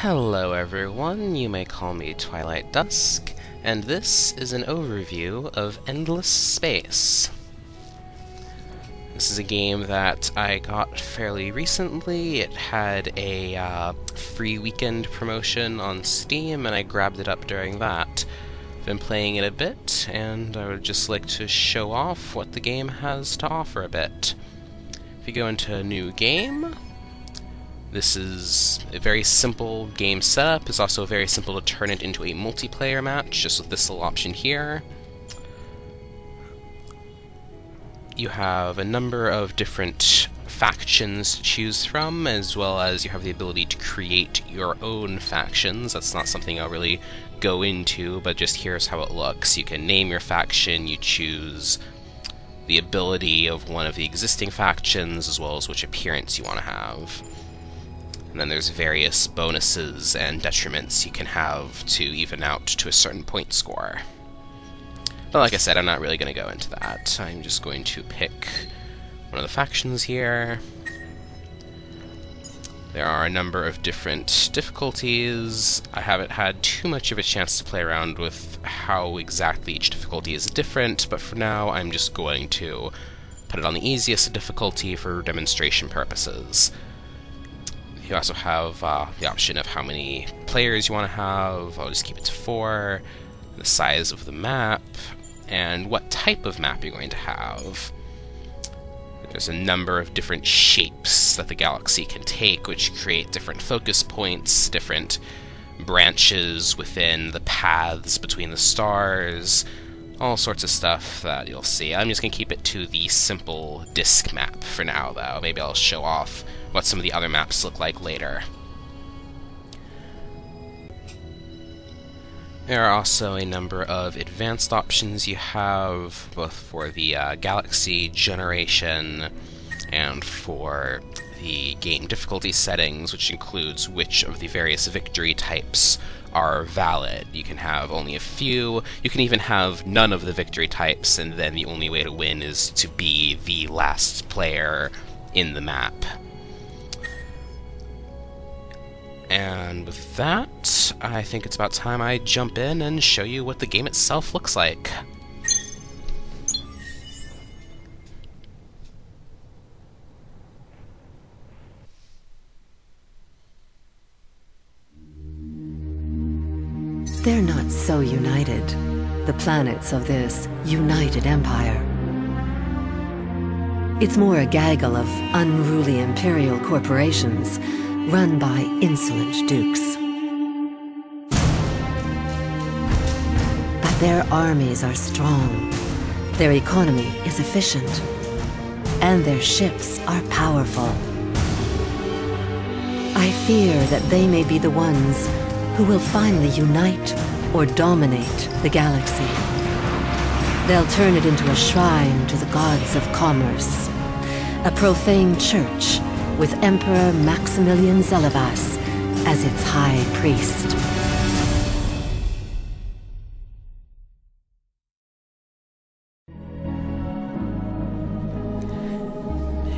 Hello everyone, you may call me Twilight Dusk, and this is an overview of Endless Space. This is a game that I got fairly recently. It had a free weekend promotion on Steam, and I grabbed it up during that. I've been playing it a bit, and I would just like to show off what the game has to offer a bit. If you go into a new game, this is a very simple game setup. It's also very simple to turn it into a multiplayer match, just with this little option here. You have a number of different factions to choose from, as well as you have the ability to create your own factions. That's not something I'll really go into, but just here's how it looks. You can name your faction, you choose the ability of one of the existing factions, as well as which appearance you want to have. And then there's various bonuses and detriments you can have to even out to a certain point score. But like I said, I'm not really going to go into that. I'm just going to pick one of the factions here. There are a number of different difficulties. I haven't had too much of a chance to play around with how exactly each difficulty is different, but for now I'm just going to put it on the easiest difficulty for demonstration purposes. You also have the option of how many players you want to have. I'll just keep it to 4, the size of the map, and what type of map you're going to have. There's a number of different shapes that the galaxy can take, which create different focus points, different branches within the paths between the stars, all sorts of stuff that you'll see. I'm just going to keep it to the simple disk map for now, though. Maybe I'll show off what some of the other maps look like later. There are also a number of advanced options you have, both for the galaxy generation and for the game difficulty settings, which includes which of the various victory types are valid. You can have only a few, you can even have none of the victory types, and then the only way to win is to be the last player in the map. And with that, I think it's about time I jump in and show you what the game itself looks like. They're not so united, the planets of this united empire. It's more a gaggle of unruly imperial corporations run by insolent dukes. But their armies are strong, their economy is efficient, and their ships are powerful. I fear that they may be the ones who will finally unite or dominate the galaxy. They'll turn it into a shrine to the gods of commerce, a profane church with Emperor Maximilian Zelivas as its high priest.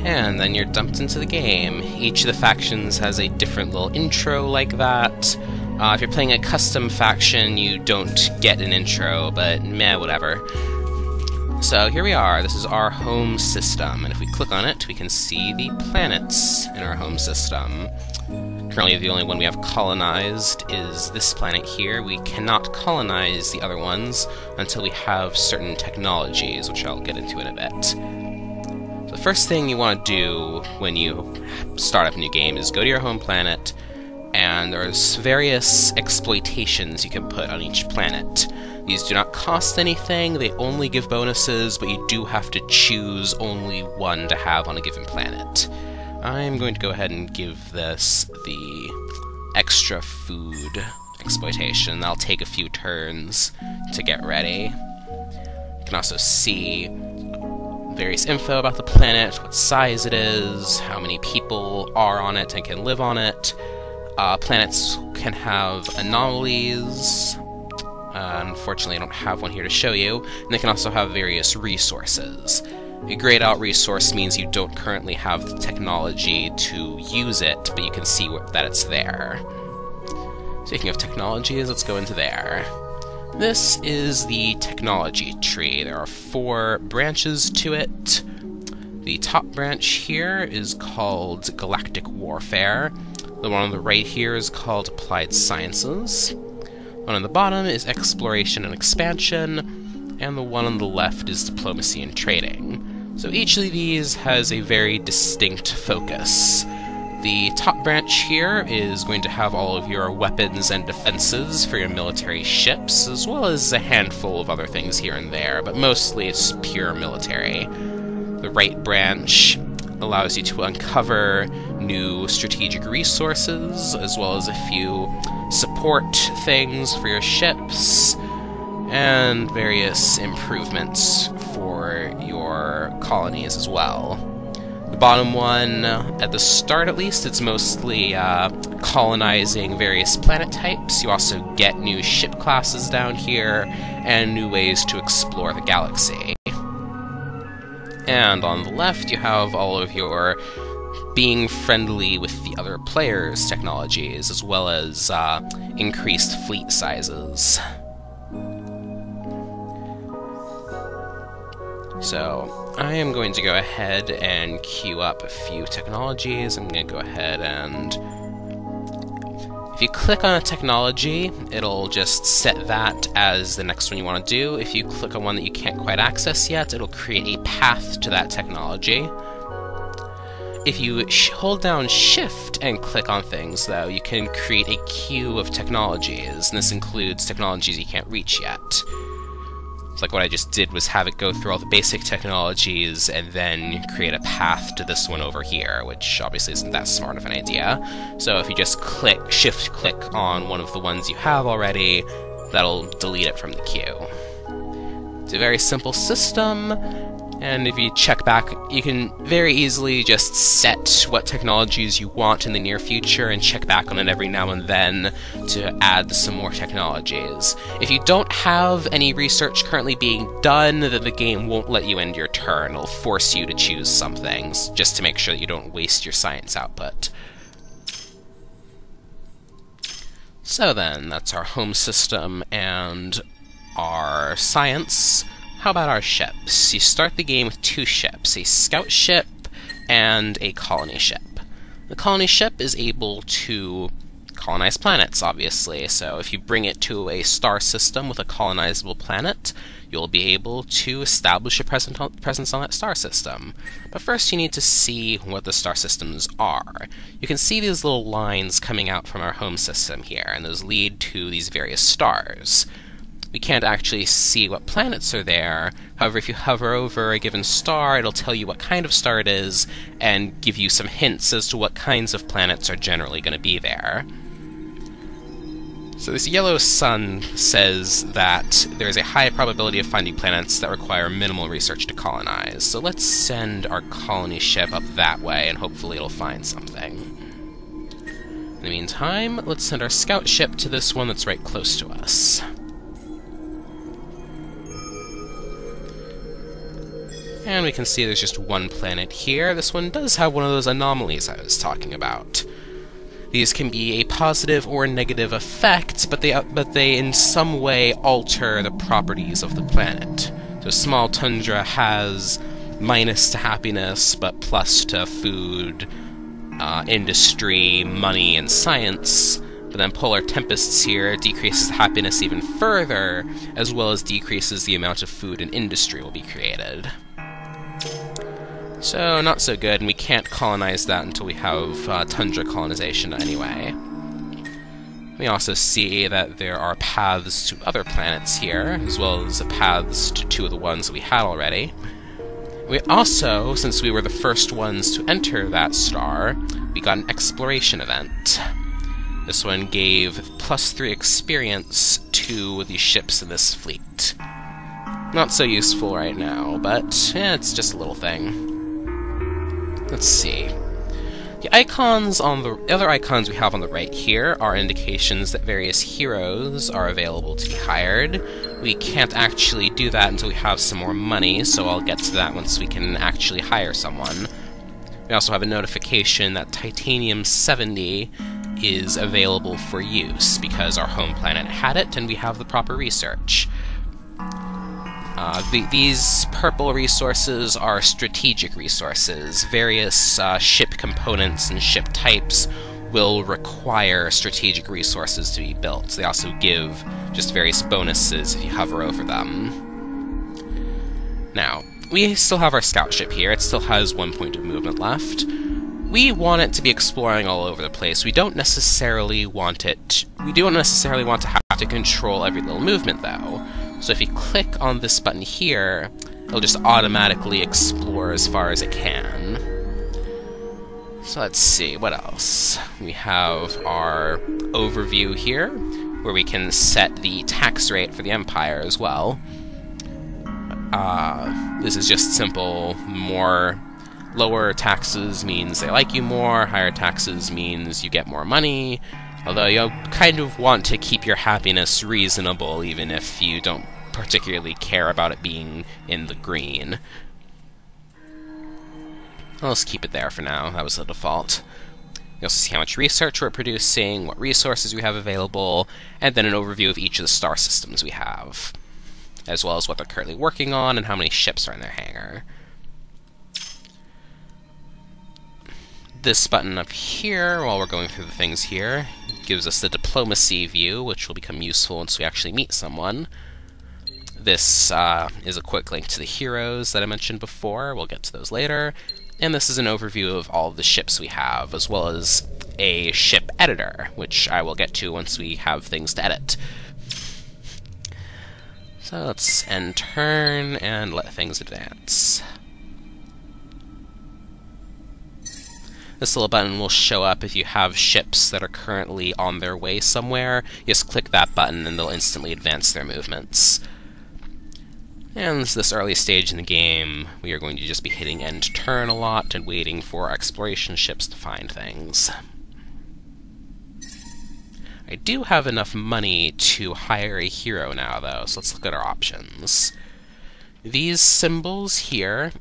And then you're dumped into the game. Each of the factions has a different little intro like that. If you're playing a custom faction, you don't get an intro, but meh, whatever. So here we are, this is our home system, and if we click on it, we can see the planets in our home system. Currently the only one we have colonized is this planet here. We cannot colonize the other ones until we have certain technologies, which I'll get into in a bit. So the first thing you want to do when you start up a new game is go to your home planet, and there's various exploitations you can put on each planet. These do not cost anything, they only give bonuses, but you do have to choose only one to have on a given planet. I'm going to go ahead and give this the extra food exploitation. That'll take a few turns to get ready. You can also see various info about the planet, what size it is, how many people are on it and can live on it. Planets can have anomalies. Unfortunately, I don't have one here to show you. And they can also have various resources. A grayed out resource means you don't currently have the technology to use it, but you can see that it's there. Speaking of technologies, let's go into there. This is the technology tree. There are 4 branches to it. The top branch here is called Galactic Warfare. The one on the right here is called Applied Sciences. The one on the bottom is Exploration and Expansion, and the one on the left is Diplomacy and Trading. So each of these has a very distinct focus. The top branch here is going to have all of your weapons and defenses for your military ships, as well as a handful of other things here and there, but mostly it's pure military. The right branch allows you to uncover new strategic resources, as well as a few support things for your ships, and various improvements for your colonies as well. The bottom one, at the start at least, it's mostly colonizing various planet types. You also get new ship classes down here, and new ways to explore the galaxy. And on the left, you have all of your being friendly with the other players' technologies, as well as increased fleet sizes. So, I am going to go ahead and queue up a few technologies. I'm going to go ahead and... If you click on a technology, it'll just set that as the next one you want to do. If you click on one that you can't quite access yet, it'll create a path to that technology. If you hold down Shift and click on things, though, you can create a queue of technologies, and this includes technologies you can't reach yet. It's like what I just did was have it go through all the basic technologies and then create a path to this one over here, which obviously isn't that smart of an idea. So if you just shift-click on one of the ones you have already, that'll delete it from the queue. It's a very simple system, and if you check back, you can very easily just set what technologies you want in the near future and check back on it every now and then to add some more technologies. If you don't have any research currently being done, then the game won't let you end your turn. It'll force you to choose some things, just to make sure that you don't waste your science output. So then, that's our home system and our science. How about our ships? You start the game with 2 ships, a scout ship and a colony ship. The colony ship is able to colonize planets, obviously, so if you bring it to a star system with a colonizable planet, you'll be able to establish a presence on that star system. But first you need to see what the star systems are. You can see these little lines coming out from our home system here, and those lead to these various stars. We can't actually see what planets are there. However, if you hover over a given star, it'll tell you what kind of star it is, and give you some hints as to what kinds of planets are generally going to be there. So this yellow sun says that there is a high probability of finding planets that require minimal research to colonize. So let's send our colony ship up that way, and hopefully it'll find something. In the meantime, let's send our scout ship to this one that's right close to us. And we can see there's just one planet here. This one does have one of those anomalies I was talking about. These can be a positive or negative effect, but they in some way alter the properties of the planet. So small tundra has minus to happiness, but plus to food, industry, money, and science. But then polar tempests here decreases happiness even further, as well as decreases the amount of food and industry will be created. So, not so good, and we can't colonize that until we have tundra colonization anyway. We also see that there are paths to other planets here, as well as paths to 2 of the ones that we had already. We also, since we were the first ones to enter that star, we got an exploration event. This one gave +3 experience to the ships in this fleet. Not so useful right now, but it's just a little thing. Let's see. The icons on the other icons we have on the right here are indications that various heroes are available to be hired. We can't actually do that until we have some more money, so I'll get to that once we can actually hire someone. We also have a notification that Titanium 70 is available for use, because our home planet had it and we have the proper research. These purple resources are strategic resources. Various ship components and ship types will require strategic resources to be built. They also give just various bonuses if you hover over them. Now, we still have our scout ship here. It still has 1 point of movement left. We want it to be exploring all over the place. We don't necessarily want to have to control every little movement, though. So if you click on this button here, it'll just automatically explore as far as it can. So let's see, what else? We have our overview here, where we can set the tax rate for the Empire as well. This is just simple. Lower taxes means they like you more, higher taxes means you get more money, although you kind of want to keep your happiness reasonable even if you don't particularly care about it being in the green. Let's keep it there for now. That was the default. You also see how much research we're producing, what resources we have available, and then an overview of each of the star systems we have, as well as what they're currently working on and how many ships are in their hangar. This button up here, while we're going through the things here, gives us the diplomacy view, which will become useful once we actually meet someone. This is a quick link to the heroes that I mentioned before. We'll get to those later. And this is an overview of all of the ships we have, as well as a ship editor, which I will get to once we have things to edit. So let's end turn and let things advance. This little button will show up if you have ships that are currently on their way somewhere. You just click that button and they'll instantly advance their movements. And this early stage in the game, we are going to just be hitting end turn a lot and waiting for exploration ships to find things. I do have enough money to hire a hero now, though, so let's look at our options. These symbols here,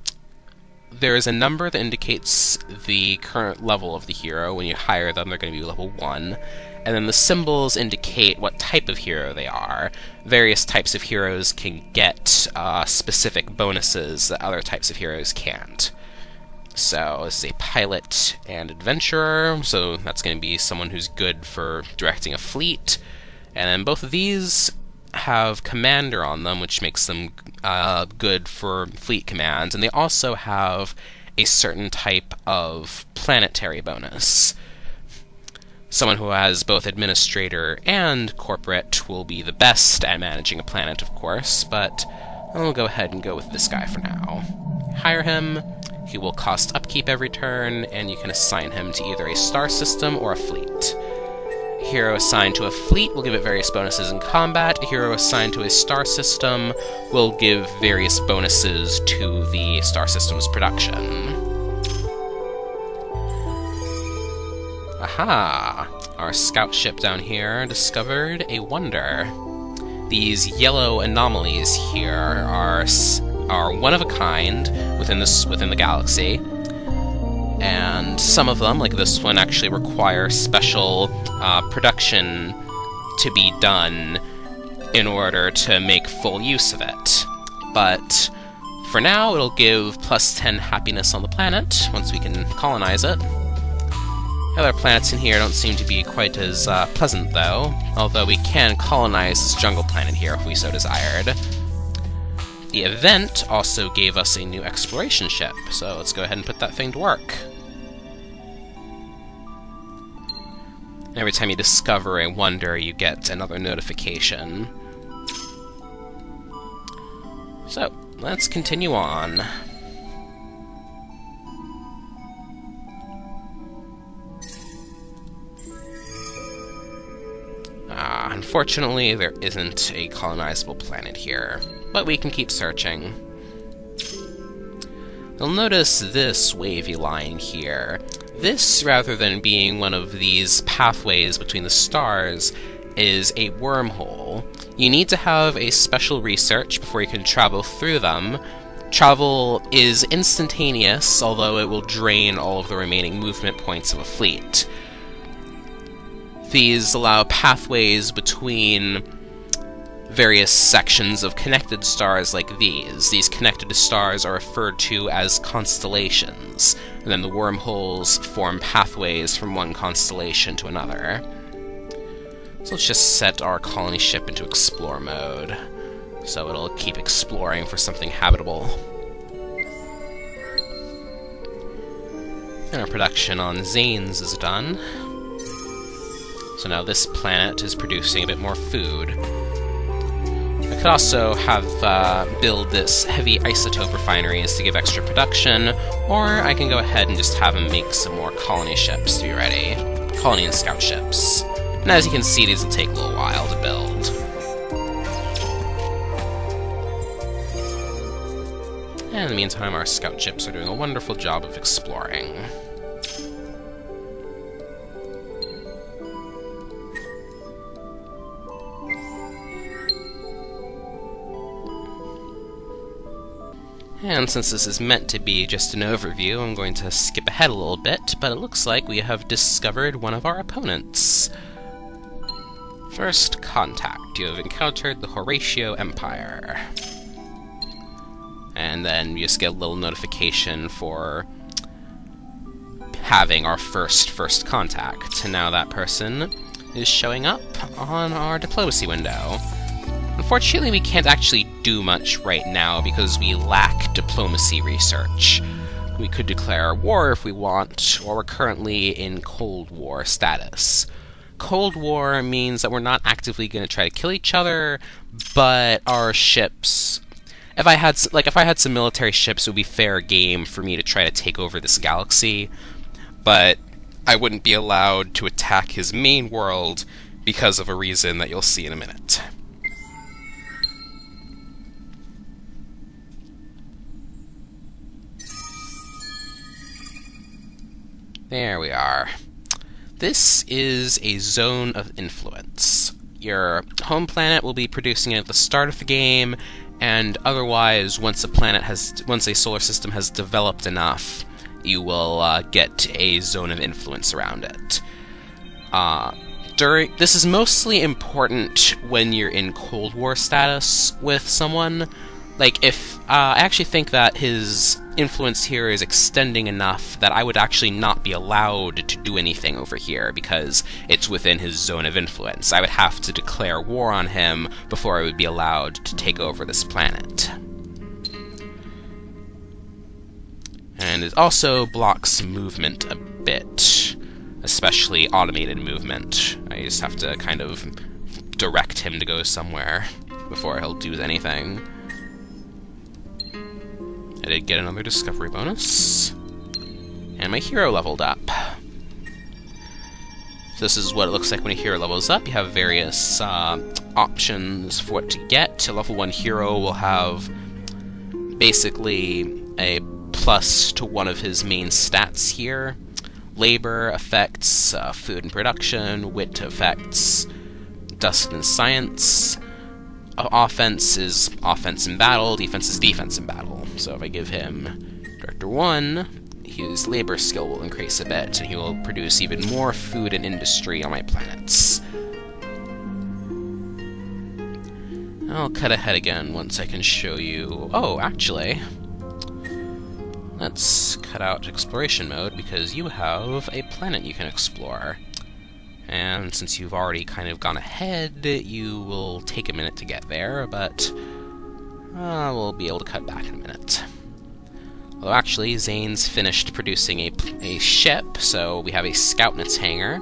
there is a number that indicates the current level of the hero. When you hire them, they're going to be level 1. And then the symbols indicate what type of hero they are. Various types of heroes can get specific bonuses that other types of heroes can't. So this is a pilot and adventurer, so that's going to be someone who's good for directing a fleet. And then both of these have commander on them, which makes them good for fleet commands. And they also have a certain type of planetary bonus. Someone who has both administrator and corporate will be the best at managing a planet, of course, but I'll go ahead and go with this guy for now. Hire him, he will cost upkeep every turn, and you can assign him to either a star system or a fleet. A hero assigned to a fleet will give it various bonuses in combat. A hero assigned to a star system will give various bonuses to the star system's production. Aha! Our scout ship down here discovered a wonder. These yellow anomalies here are one of a kind within the galaxy, and some of them, like this one, actually require special production to be done in order to make full use of it. But for now, it'll give plus 10 happiness on the planet once we can colonize it. Other planets in here don't seem to be quite as pleasant, though, although we can colonize this jungle planet here if we so desired. The event also gave us a new exploration ship, so let's go ahead and put that thing to work. Every time you discover a wonder, you get another notification. So, let's continue on. Unfortunately, there isn't a colonizable planet here, but we can keep searching. You'll notice this wavy line here. This, rather than being one of these pathways between the stars, is a wormhole. You need to have a special research before you can travel through them. Travel is instantaneous, although it will drain all of the remaining movement points of a fleet. These allow pathways between various sections of connected stars like these. These connected stars are referred to as constellations, and then the wormholes form pathways from one constellation to another. So let's just set our colony ship into explore mode, so it'll keep exploring for something habitable. And our production on Zanes is done. So now this planet is producing a bit more food. I could also have build this heavy isotope refineries to give extra production, or I can go ahead and just have him make some more colony ships to be ready. Colony and scout ships. And as you can see, these will take a little while to build. And in the meantime, our scout ships are doing a wonderful job of exploring. And since this is meant to be just an overview, I'm going to skip ahead a little bit, but it looks like we have discovered one of our opponents. First contact. You have encountered the Horatio Empire. And then you just get a little notification for having our first contact. And now that person is showing up on our diplomacy window. Unfortunately, we can't actually do much right now because we lack diplomacy research. We could declare war if we want, or we're currently in Cold War status. Cold War means that we're not actively going to try to kill each other, but our ships... If I had some military ships, it would be fair game for me to try to take over this galaxy, but I wouldn't be allowed to attack his main world because of a reason that you'll see in a minute. There we are. This is a zone of influence. Your home planet will be producing it at the start of the game, and otherwise, once a solar system has developed enough, you will get a zone of influence around it. This is mostly important when you're in Cold War status with someone. Like, if I actually think that his influence here is extending enough that I would actually not be allowed to do anything over here because it's within his zone of influence. I would have to declare war on him before I would be allowed to take over this planet. And it also blocks movement a bit, especially automated movement. I just have to kind of direct him to go somewhere before he'll do anything. I did get another discovery bonus, and my hero leveled up. So this is what it looks like when a hero levels up. You have various options for what to get. A level 1 hero will have basically a plus to one of his main stats here. Labor affects food and production, wit affects dust and science. Offense is offense in battle, defense is defense in battle. So if I give him Director 1, his labor skill will increase a bit, and he will produce even more food and industry on my planets. I'll cut ahead again once I can show you... Oh, actually, let's cut out exploration mode, because you have a planet you can explore. And since you've already kind of gone ahead, you will take a minute to get there, but we'll be able to cut back in a minute. Although actually, Zane's finished producing a ship, so we have a scout in its hangar.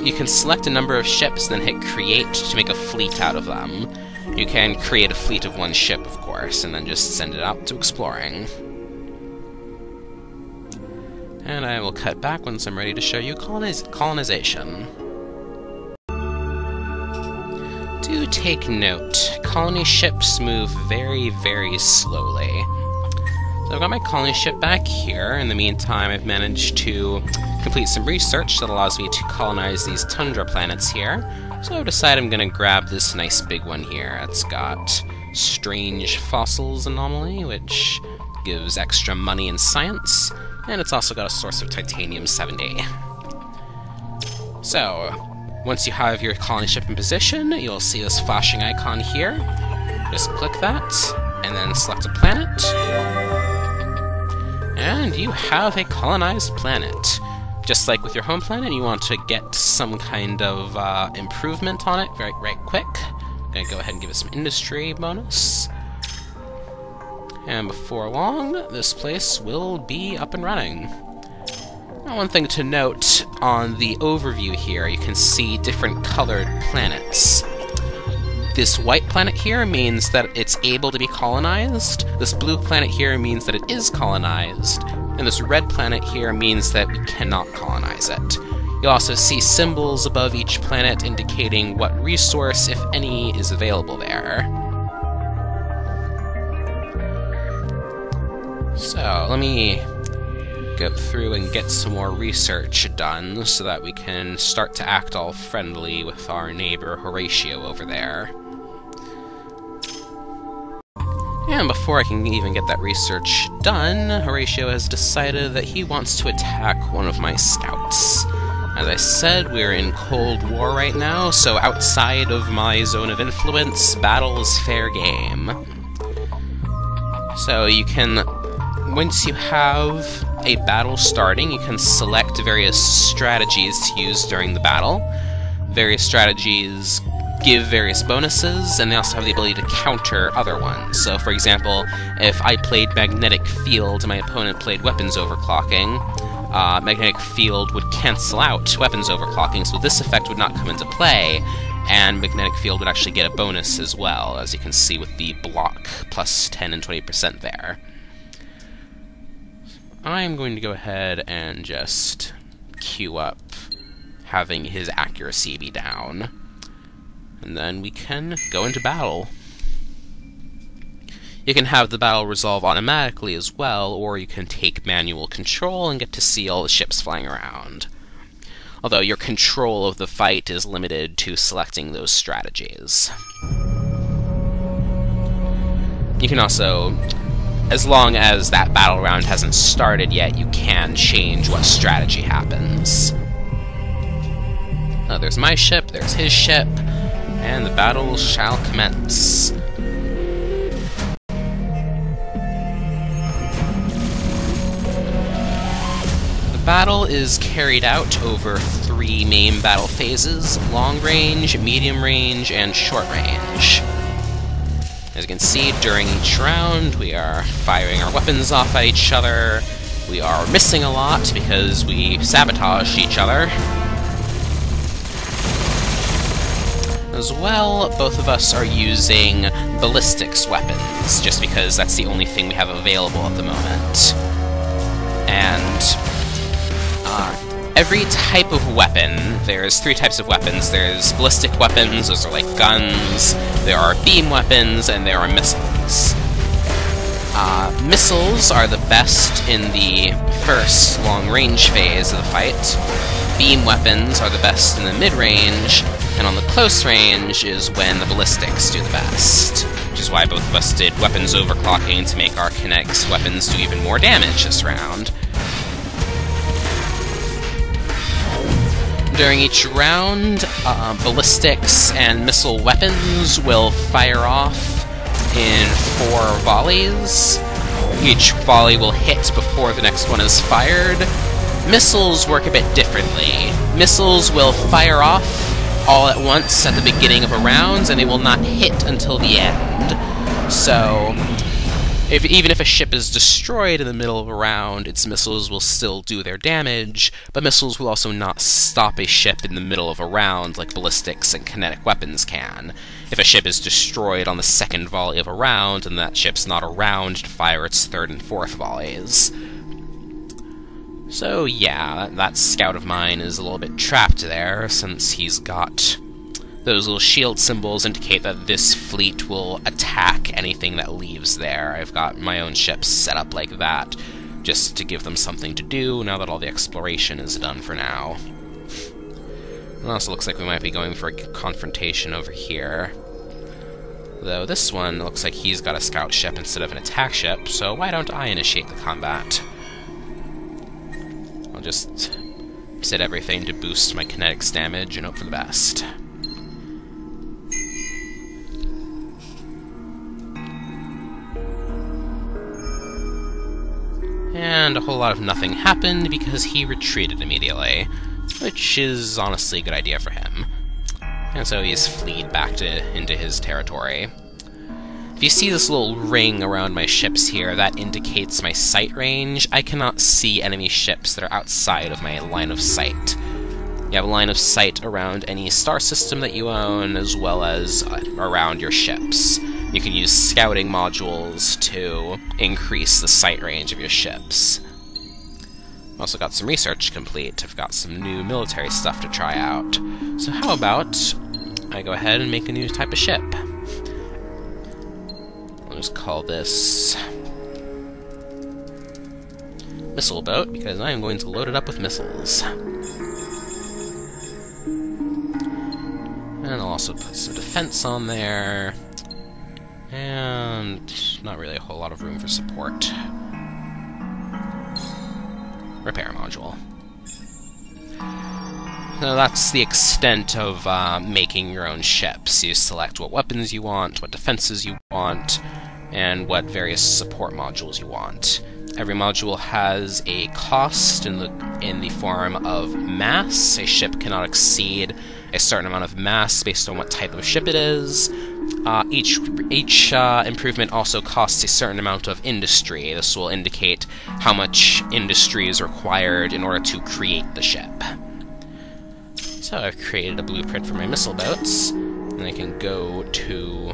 You can select a number of ships, then hit create to make a fleet out of them. You can create a fleet of one ship, of course, and then just send it out to exploring. And I will cut back once I'm ready to show you colonization. Do take note, colony ships move very, very slowly. So I've got my colony ship back here. In the meantime, I've managed to complete some research that allows me to colonize these tundra planets here. So I've decided I'm going to grab this nice big one here. It's got strange fossils anomaly, which gives extra money in science. And it's also got a source of titanium-70. So, once you have your colony ship in position, you'll see this flashing icon here. Just click that, and then select a planet. And you have a colonized planet. Just like with your home planet, you want to get some kind of improvement on it right quick. I'm going to go ahead and give it some industry bonus. And before long, this place will be up and running. Now, one thing to note on the overview here, you can see different colored planets. This white planet here means that it's able to be colonized, this blue planet here means that it is colonized, and this red planet here means that we cannot colonize it. You'll also see symbols above each planet indicating what resource, if any, is available there. So, let me go through and get some more research done so that we can start to act all friendly with our neighbor Horatio over there. And before I can even get that research done, Horatio has decided that he wants to attack one of my scouts. As I said, we're in Cold War right now, so outside of my zone of influence, battle is fair game. So you can, once you have a battle starting, you can select various strategies to use during the battle. Various strategies give various bonuses, and they also have the ability to counter other ones. So, for example, if I played Magnetic Field and my opponent played Weapons Overclocking, Magnetic Field would cancel out Weapons Overclocking, so this effect would not come into play, and Magnetic Field would actually get a bonus as well, as you can see with the block plus 10 and 20% there. I'm going to go ahead and just queue up having his accuracy be down. And then we can go into battle. You can have the battle resolve automatically as well, or you can take manual control and get to see all the ships flying around. Although your control of the fight is limited to selecting those strategies. You can also, as long as that battle round hasn't started yet, you can change what strategy happens. There's my ship, there's his ship, and the battle shall commence. The battle is carried out over 3 main battle phases: long range, medium range, and short range. As you can see, during each round, we are firing our weapons off at each other. We are missing a lot because we sabotage each other. As well, both of us are using ballistics weapons, just because that's the only thing we have available at the moment. And every type of weapon, there's 3 types of weapons. There's ballistic weapons, those are like guns, there are beam weapons, and there are missiles. Missiles are the best in the first long-range phase of the fight. Beam weapons are the best in the mid-range, and on the close range is when the ballistics do the best. Which is why both of us did weapons overclocking to make our Kinex weapons do even more damage this round. During each round, ballistics and missile weapons will fire off in 4 volleys. Each volley will hit before the next one is fired. Missiles work a bit differently. Missiles will fire off all at once at the beginning of a round, and they will not hit until the end. So, even if a ship is destroyed in the middle of a round, its missiles will still do their damage, but missiles will also not stop a ship in the middle of a round like ballistics and kinetic weapons can. If a ship is destroyed on the second volley of a round, and that ship's not around to fire its 3rd and 4th volleys. So yeah, that scout of mine is a little bit trapped there, since he's got those little shield symbols indicate that this fleet will attack anything that leaves there. I've got my own ships set up like that, just to give them something to do now that all the exploration is done for now. It also looks like we might be going for a confrontation over here. Though this one looks like he's got a scout ship instead of an attack ship, so why don't I initiate the combat? I'll just Set everything to boost my kinetics damage and hope for the best. And a whole lot of nothing happened because he retreated immediately, which is honestly a good idea for him. And so he's fleed back into his territory. If you see this little ring around my ships here, that indicates my sight range. I cannot see enemy ships that are outside of my line of sight. You have a line of sight around any star system that you own, as well as around your ships. You can use scouting modules to increase the sight range of your ships. Also got some research complete. I've got some new military stuff to try out. So how about I go ahead and make a new type of ship? I'll just call this Missile Boat, because I am going to load it up with missiles. And I'll also put some defense on there. And not really a whole lot of room for support. Repair module. So that's the extent of making your own ships. You select what weapons you want, what defenses you want, and what various support modules you want. Every module has a cost in the form of mass. A ship cannot exceed a certain amount of mass based on what type of ship it is. Each improvement also costs a certain amount of industry. This will indicate how much industry is required in order to create the ship. So I've created a blueprint for my missile boats, and I can go to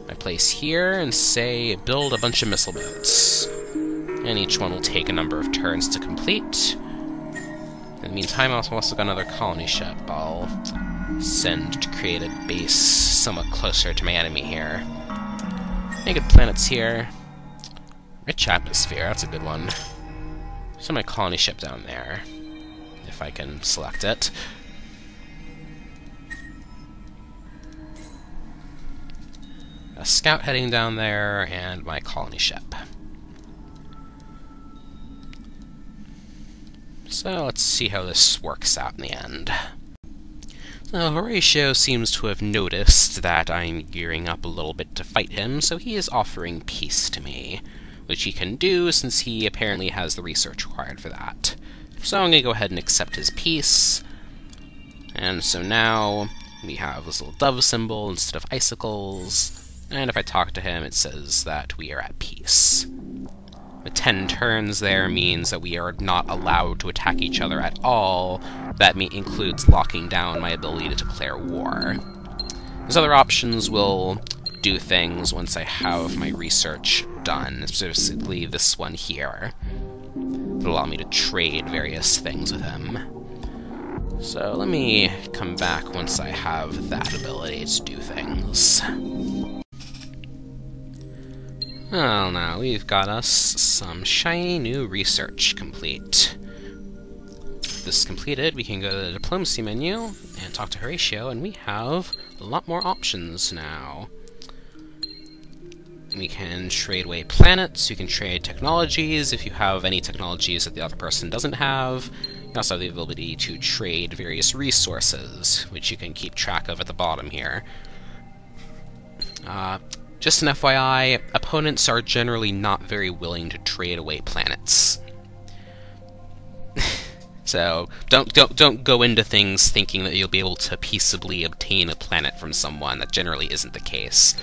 my place here and say, build a bunch of missile boats. And each one will take a number of turns to complete. In the meantime, I've also got another colony ship I'll send to create a base somewhat closer to my enemy here. Naked planets here. Rich atmosphere, that's a good one. So my colony ship down there, if I can select it. A scout heading down there, and my colony ship. So let's see how this works out in the end. So Horatio seems to have noticed that I'm gearing up a little bit to fight him, so he is offering peace to me, which he can do since he apparently has the research required for that. So I'm going to go ahead and accept his peace. And so now we have this little dove symbol instead of icicles, and if I talk to him it says that we are at peace. The 10 turns there means that we are not allowed to attack each other at all. That includes locking down my ability to declare war. These other options will do things once I have my research done, specifically this one here. It'll allow me to trade various things with him. So let me come back once I have that ability to do things. Well, now we've got us some shiny new research complete. With this completed, we can go to the diplomacy menu and talk to Horatio, and we have a lot more options now. We can trade away planets, you can trade technologies if you have any technologies that the other person doesn't have. You also have the ability to trade various resources, which you can keep track of at the bottom here. Just an FYI, opponents are generally not very willing to trade away planets. So don't go into things thinking that you'll be able to peaceably obtain a planet from someone. That generally isn't the case.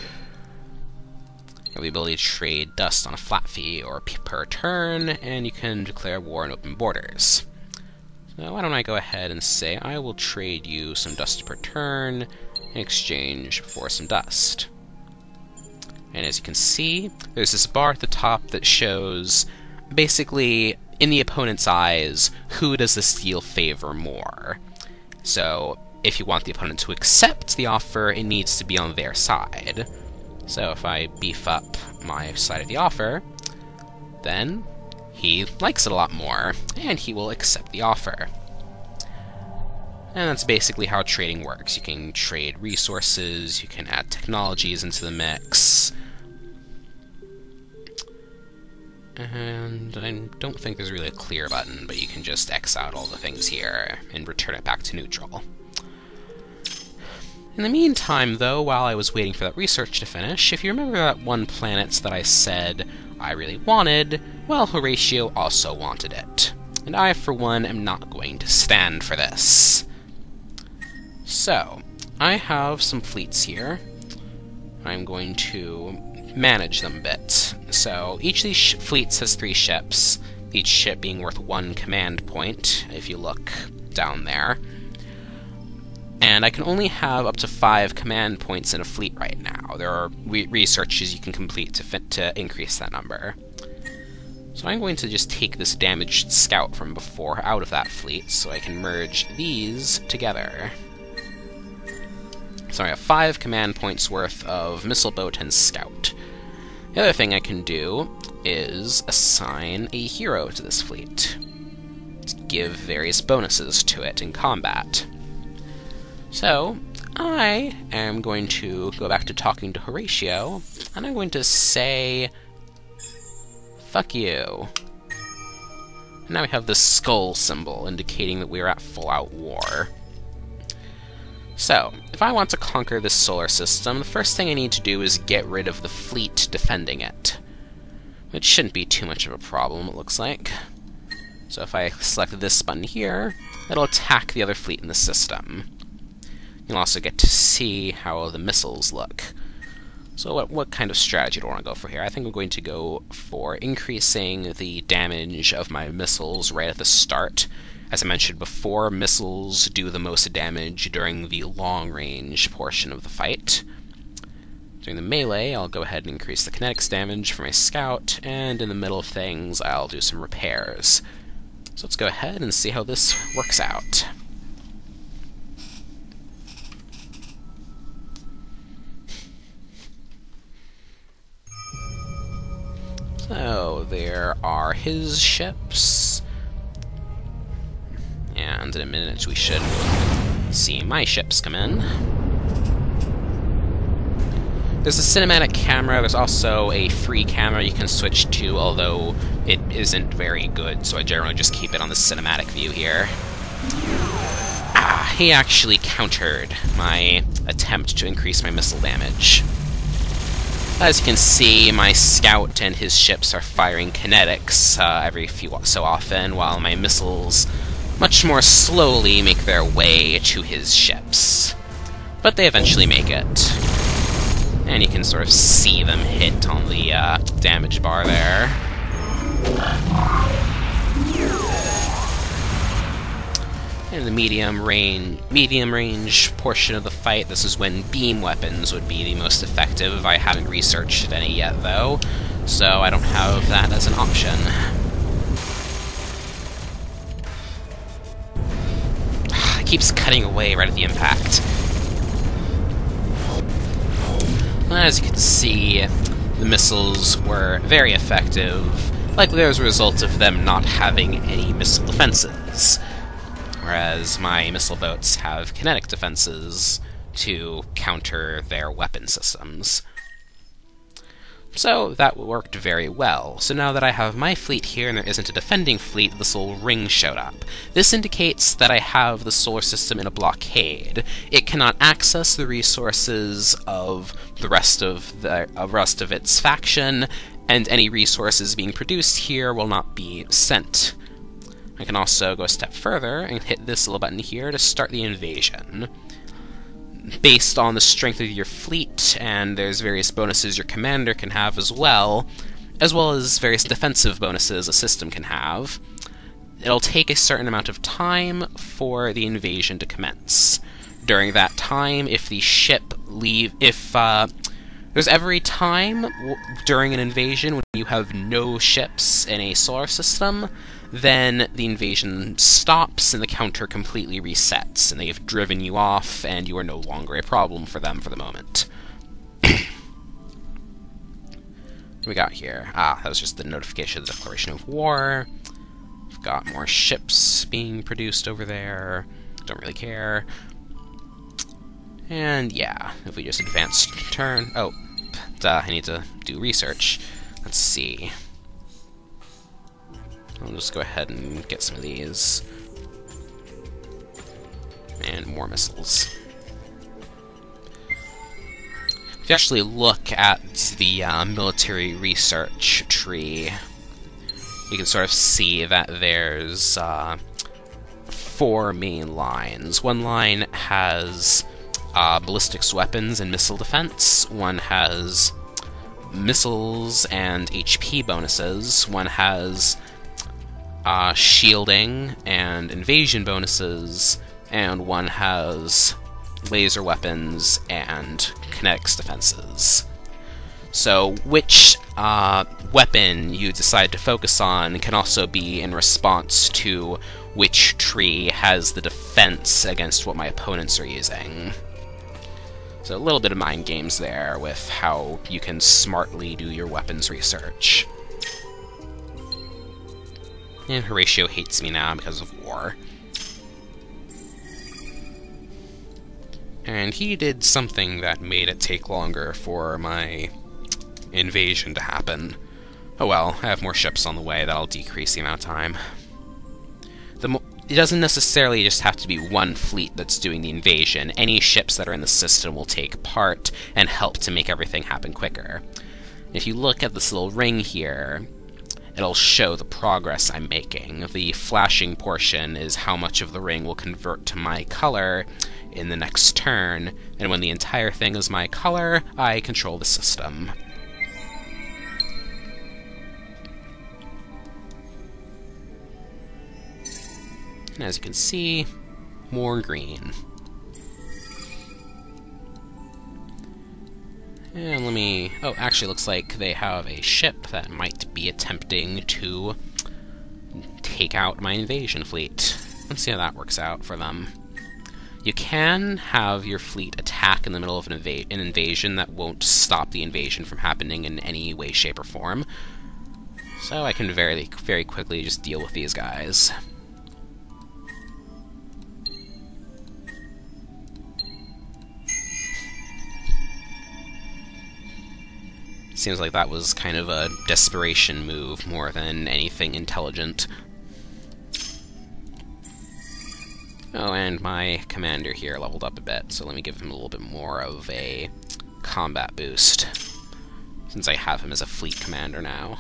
You have the ability to trade dust on a flat fee or per turn, and you can declare war and open borders. So why don't I go ahead and say I will trade you some dust per turn in exchange for some dust. And as you can see, there's this bar at the top that shows, basically, in the opponent's eyes, who does this deal favor more. So, if you want the opponent to accept the offer, it needs to be on their side. So if I beef up my side of the offer, then he likes it a lot more, and he will accept the offer. And that's basically how trading works. You can trade resources, you can add technologies into the mix. And I don't think there's really a clear button, but you can just X out all the things here and return it back to neutral. In the meantime, though, while I was waiting for that research to finish, if you remember that one planet that I said I really wanted, well, Horatio also wanted it. And I, for one, am not going to stand for this. So, I have some fleets here. I'm going to manage them a bit. So, each of these fleets has 3 ships, each ship being worth 1 command point, if you look down there. And I can only have up to 5 command points in a fleet right now. There are researches you can complete to increase that number. So I'm going to just take this damaged scout from before out of that fleet, so I can merge these together. So I have 5 command points worth of missile boat and scout. The other thing I can do is assign a hero to this fleet, to give various bonuses to it in combat. So, I am going to go back to talking to Horatio, and I'm going to say, fuck you. And now we have this skull symbol, indicating that we are at full-out war. So, if I want to conquer this solar system, the first thing I need to do is get rid of the fleet defending it. Which shouldn't be too much of a problem, it looks like. So if I select this button here, it'll attack the other fleet in the system. You'll also get to see how the missiles look. So what kind of strategy do I want to go for here? I think I'm going to go for increasing the damage of my missiles right at the start. As I mentioned before, missiles do the most damage during the long-range portion of the fight. During the melee, I'll go ahead and increase the kinetics damage for my scout, and in the middle of things, I'll do some repairs. So let's go ahead and see how this works out. So, there are his ships. And in a minute we should see my ships come in. There's a cinematic camera, there's also a free camera you can switch to, although it isn't very good, so I generally just keep it on the cinematic view here. He actually countered my attempt to increase my missile damage. As you can see, my scout and his ships are firing kinetics every few so often, while my missiles much more slowly make their way to his ships. But they eventually make it. And you can sort of see them hit on the damage bar there. In the medium range portion of the fight, this is when beam weapons would be the most effective. I haven't researched any yet, though, so I don't have that as an option. It keeps cutting away right at the impact. As you can see, the missiles were very effective, likely as a result of them not having any missile defenses. Whereas my missile boats have kinetic defenses to counter their weapon systems. So that worked very well. So now that I have my fleet here and there isn't a defending fleet, this little ring showed up. This indicates that I have the solar system in a blockade. It cannot access the resources of the rest of its faction, and any resources being produced here will not be sent. I can also go a step further and hit this little button here to start the invasion. Based on the strength of your fleet, and there's various bonuses your commander can have as well as various defensive bonuses a system can have, it'll take a certain amount of time for the invasion to commence. During that time, if the ship there's every time during an invasion when you have no ships in a solar system, then the invasion stops and the counter completely resets, and they've driven you off, and you are no longer a problem for them for the moment. What do we got here? That was just the notification of the declaration of war. We've got more ships being produced over there. Don't really care. And yeah, if we just advance turn... Oh, I need to do research. Let's see. I'll just go ahead and get some of these. And more missiles. If you actually look at the military research tree, you can sort of see that there's 4 main lines. One line has ballistics weapons and missile defense. One has missiles and HP bonuses. One has shielding and invasion bonuses. And one has laser weapons and kinetics defenses. So which weapon you decide to focus on can also be in response to which tree has the defense against what my opponents are using. So a little bit of mind games there with how you can smartly do your weapons research. And Horatio hates me now because of war. And he did something that made it take longer for my invasion to happen. Oh well, I have more ships on the way that'll decrease the amount of time. It doesn't necessarily just have to be one fleet that's doing the invasion. Any ships that are in the system will take part and help to make everything happen quicker. If you look at this little ring here, it'll show the progress I'm making. The flashing portion is how much of the ring will convert to my color in the next turn, and when the entire thing is my color, I control the system. And as you can see, more green. And let me... oh, actually looks like they have a ship that might be attempting to take out my invasion fleet. Let's see how that works out for them. You can have your fleet attack in the middle of an invasion that won't stop the invasion from happening in any way, shape, or form. So I can very, very quickly just deal with these guys. Seems like that was kind of a desperation move more than anything intelligent. Oh, and my commander here leveled up a bit, so let me give him a little bit more of a combat boost, since I have him as a fleet commander now.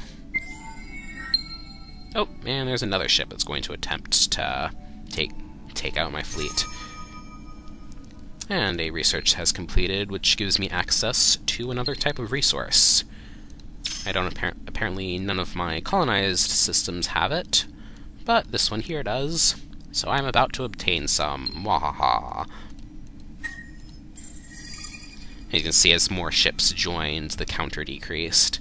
Oh, and there's another ship that's going to attempt to take out my fleet. And a research has completed, which gives me access to another type of resource. I don't apparently none of my colonized systems have it, but this one here does. So I'm about to obtain some. Mwahaha. As you can see, as more ships joined, the counter decreased.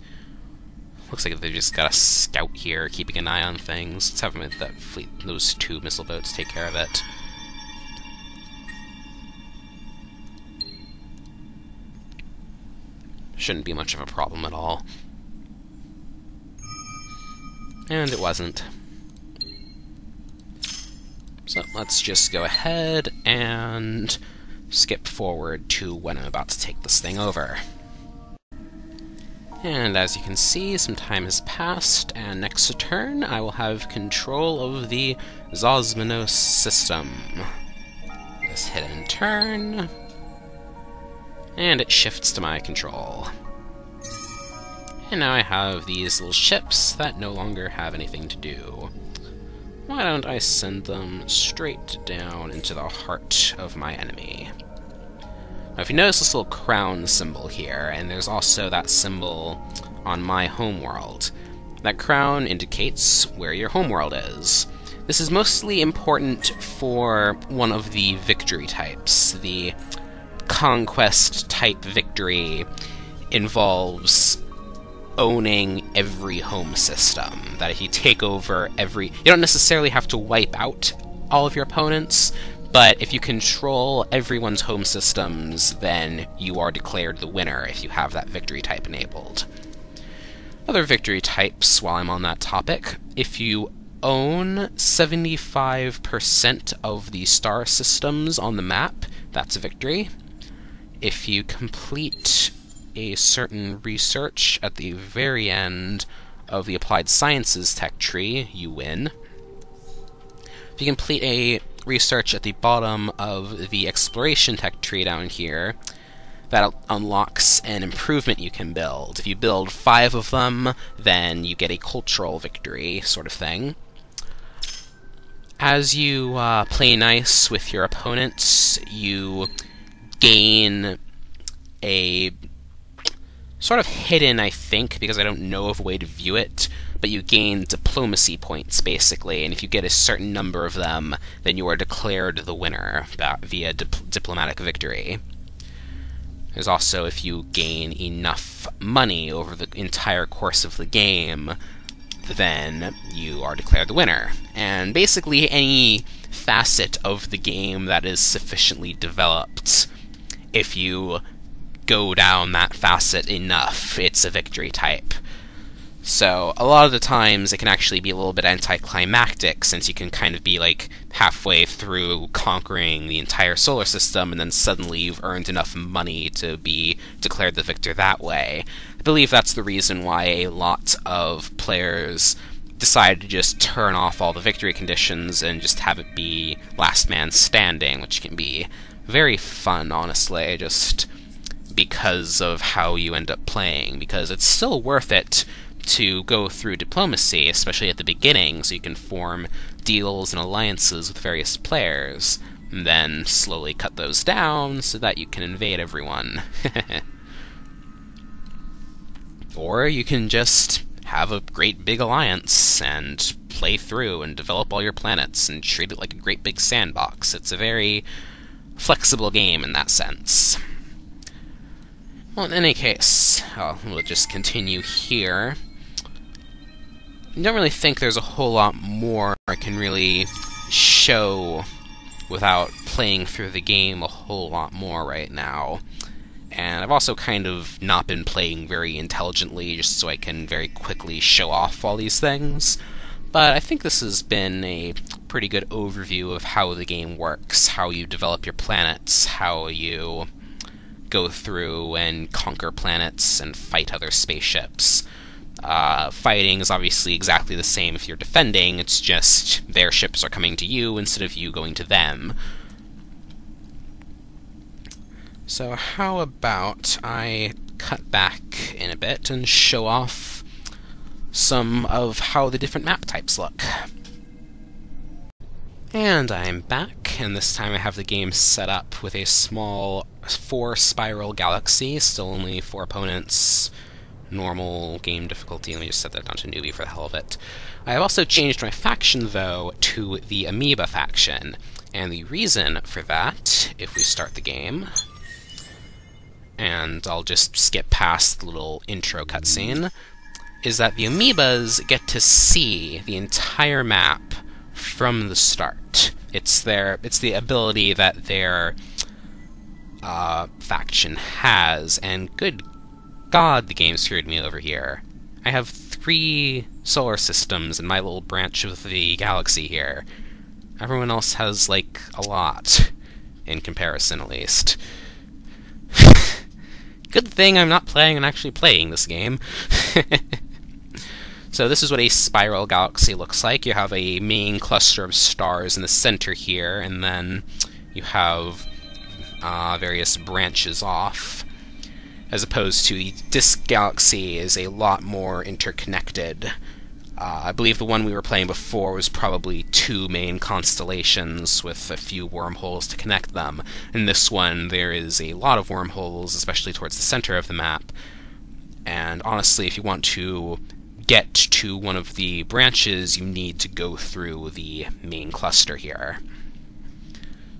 Looks like they've just got a scout here keeping an eye on things. Let's have them at that fleet, those 2 missile boats take care of it. Shouldn't be much of a problem at all. And it wasn't. So let's just go ahead and skip forward to when I'm about to take this thing over. And as you can see, some time has passed, and next turn I will have control of the Zosmonos system. Just hit and turn, and it shifts to my control. And now I have these little ships that no longer have anything to do. Why don't I send them straight down into the heart of my enemy? Now, if you notice this little crown symbol here, and there's also that symbol on my homeworld, that crown indicates where your homeworld is. This is mostly important for one of the victory types. The conquest type victory involves owning every home system. That if you take over you don't necessarily have to wipe out all of your opponents, but if you control everyone's home systems, then you are declared the winner if you have that victory type enabled. Other victory types, while I'm on that topic, if you own 75% of the star systems on the map, that's a victory. If you complete a certain research at the very end of the Applied Sciences tech tree, you win. If you complete a research at the bottom of the Exploration tech tree down here, that unlocks an improvement you can build. If you build 5 of them, then you get a cultural victory, sort of thing. As you play nice with your opponents, you gain a sort of hidden, I think, because I don't know of a way to view it, but you gain diplomacy points, basically, and if you get a certain number of them, then you are declared the winner via diplomatic victory. There's also, if you gain enough money over the entire course of the game, then you are declared the winner. And basically any facet of the game that is sufficiently developed, if you go down that facet enough, it's a victory type. So a lot of the times it can actually be a little bit anticlimactic, since you can kind of be like halfway through conquering the entire solar system and then suddenly you've earned enough money to be declared the victor that way. I believe that's the reason why a lot of players decide to just turn off all the victory conditions and just have it be last man standing, which can be very fun, honestly, just because of how you end up playing, because it's still worth it to go through diplomacy, especially at the beginning, so you can form deals and alliances with various players, and then slowly cut those down so that you can invade everyone. Or you can just have a great big alliance and play through and develop all your planets and treat it like a great big sandbox. It's a very flexible game in that sense. Well, in any case, we'll just continue here. I don't really think there's a whole lot more I can really show without playing through the game a whole lot more right now. And I've also kind of not been playing very intelligently, just so I can very quickly show off all these things. But I think this has been a pretty good overview of how the game works, how you develop your planets, how you go through and conquer planets and fight other spaceships. Fighting is obviously exactly the same if you're defending, it's just their ships are coming to you instead of you going to them. So how about I cut back in a bit and show off some of how the different map types look. And I'm back, and this time I have the game set up with a small 4-spiral galaxy, still only 4 opponents, normal game difficulty. Let me just set that down to newbie for the hell of it. I have also changed my faction, though, to the Amoeba faction, and the reason for that, if we start the game, and I'll just skip past the little intro cutscene, is that the Amoebas get to see the entire map from the start. It's the ability that their faction has, and good God, the game screwed me over here. I have 3 solar systems in my little branch of the galaxy here. Everyone else has, like, a lot, in comparison at least. Good thing I'm not planning on actually playing this game. So this is what a spiral galaxy looks like. You have a main cluster of stars in the center here, and then you have various branches off, as opposed to the disk galaxy is a lot more interconnected. I believe the one we were playing before was probably 2 main constellations with a few wormholes to connect them. In this one, there is a lot of wormholes, especially towards the center of the map. And honestly, if you want to get to one of the branches, you need to go through the main cluster here.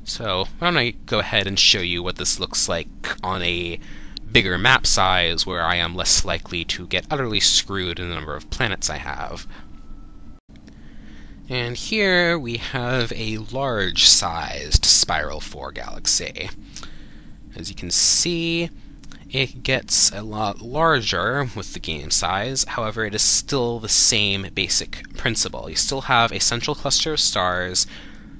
So why don't I go ahead and show you what this looks like on a bigger map size, where I am less likely to get utterly screwed in the number of planets I have. And here we have a large-sized Spiral 4 galaxy. As you can see, it gets a lot larger with the game size, however it is still the same basic principle. You still have a central cluster of stars,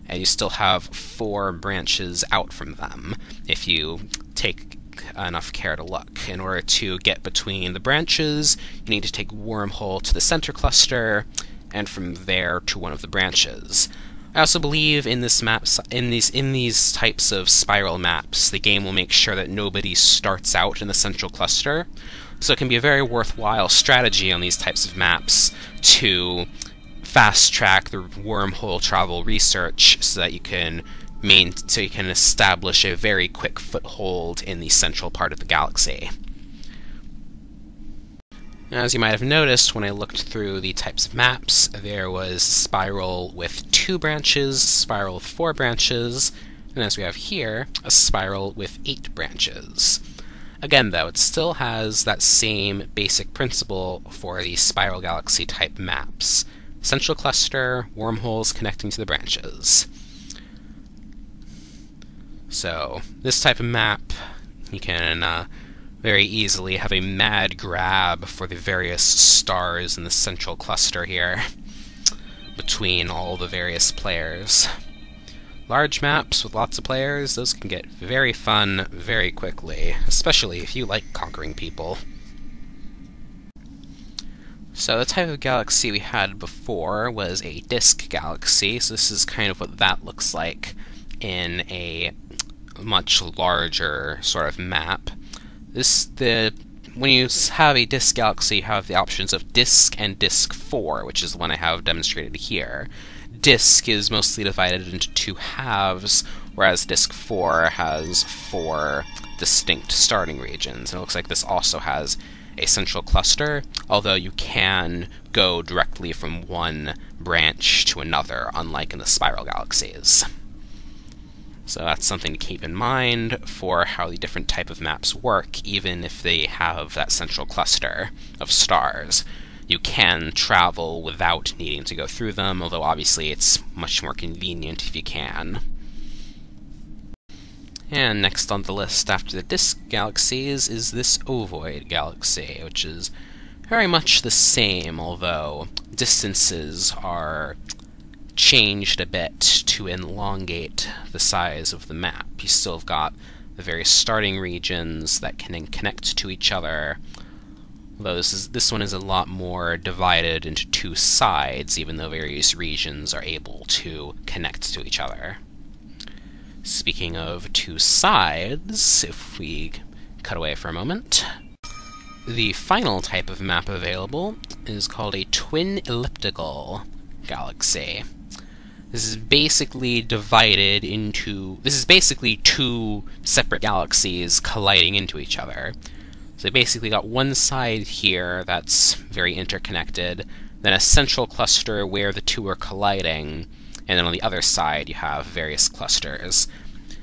and you still have 4 branches out from them. If you take enough care to look. In order to get between the branches, you need to take Wormhole to the center cluster, and from there to one of the branches. I also believe in these types of spiral maps, the game will make sure that nobody starts out in the central cluster, so it can be a very worthwhile strategy on these types of maps to fast-track the wormhole travel research so that you can establish a very quick foothold in the central part of the galaxy. As you might have noticed when I looked through the types of maps, there was spiral with 2 branches, spiral with 4 branches, and as we have here, a spiral with 8 branches. Again, though, it still has that same basic principle for the spiral galaxy type maps. Central cluster, wormholes connecting to the branches. So, this type of map, you can very easily have a mad grab for the various stars in the central cluster here, between all the various players. Large maps with lots of players, those can get very fun very quickly, especially if you like conquering people. So the type of galaxy we had before was a disk galaxy, so this is kind of what that looks like in a much larger sort of map. When you have a disk galaxy, you have the options of disk and disk 4, which is the one I have demonstrated here. Disk is mostly divided into 2 halves, whereas disk 4 has 4 distinct starting regions. And it looks like this also has a central cluster, although you can go directly from one branch to another, unlike in the spiral galaxies. So that's something to keep in mind for how the different type of maps work, even if they have that central cluster of stars. You can travel without needing to go through them, although obviously it's much more convenient if you can. And next on the list after the disk galaxies is this ovoid galaxy, which is very much the same, although distances are changed a bit to elongate the size of the map. You still have got the various starting regions that can connect to each other, although this one is a lot more divided into 2 sides, even though various regions are able to connect to each other. Speaking of 2 sides, if we cut away for a moment, the final type of map available is called a twin elliptical galaxy. This is basically 2 separate galaxies colliding into each other. So they basically got one side here that's very interconnected, then a central cluster where the 2 are colliding, and then on the other side you have various clusters.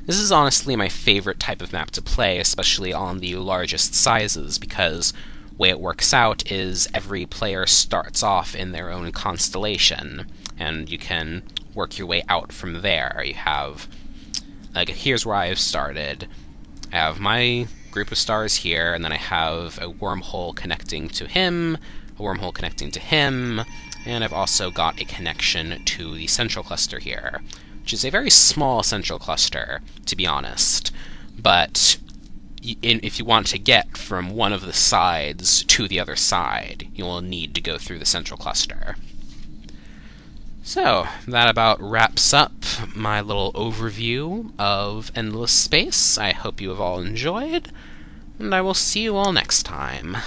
This is honestly my favorite type of map to play, especially on the largest sizes, because the way it works out is every player starts off in their own constellation, and you can work your way out from there. You have, like, here's where I've started. I have my group of stars here, and then I have a wormhole connecting to him, a wormhole connecting to him, and I've also got a connection to the central cluster here, which is a very small central cluster, to be honest, but if you want to get from one of the sides to the other side, you will need to go through the central cluster. So, that about wraps up my little overview of Endless Space. I hope you have all enjoyed, and I will see you all next time.